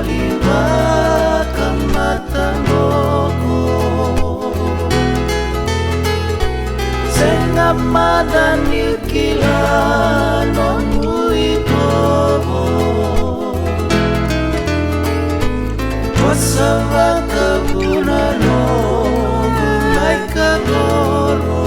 liwakan matangoko Senga madani kilano muibobo Wasava kabunano Gumay kaboro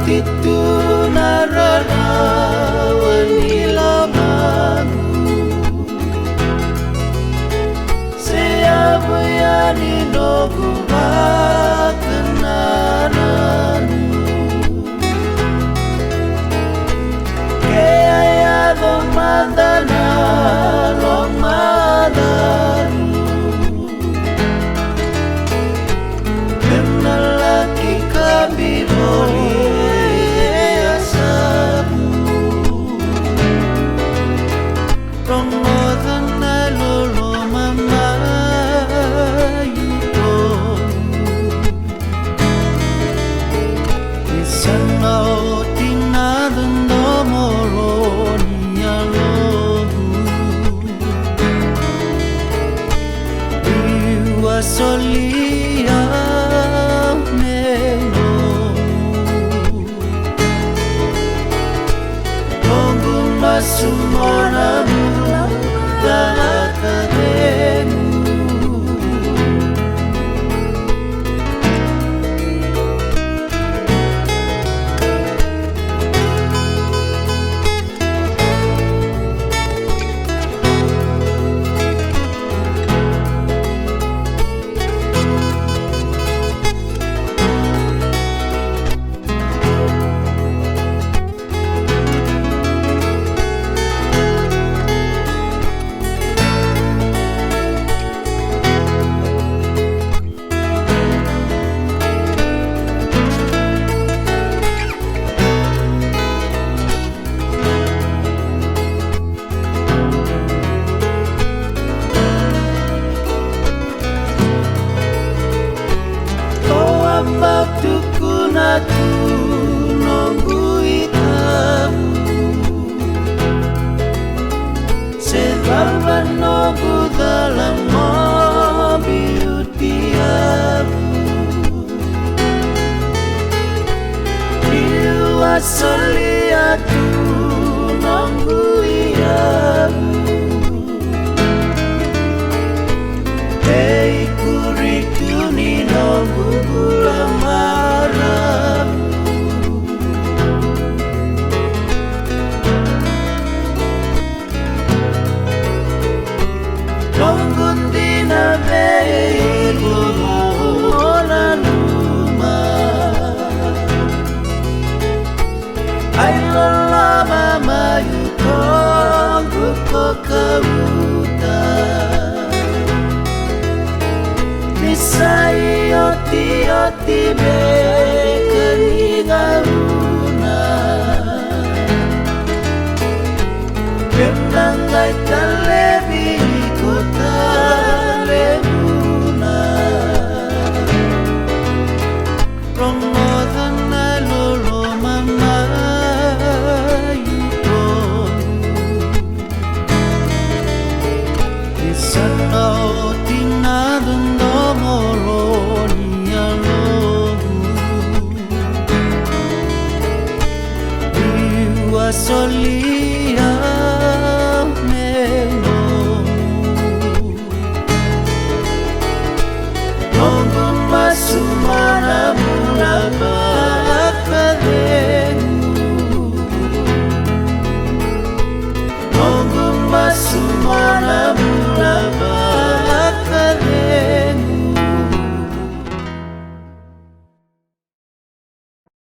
Itu nararawan nilamangu Siyamu yani nogu bakanananu Kaya yado madana lo madaru Benalaki kami boli Solia meno Kongu masumona dalakadenu Waktuku naku nungguin kamu Selalu nunggu dalam mobil tiamu Dia soliatu nungguin kamu Hei kuriku ni nunggu Nisai oti be kanigaruna Bendangai talebi kota lebuna Promotan lolo mama yuto Isano tinadun solía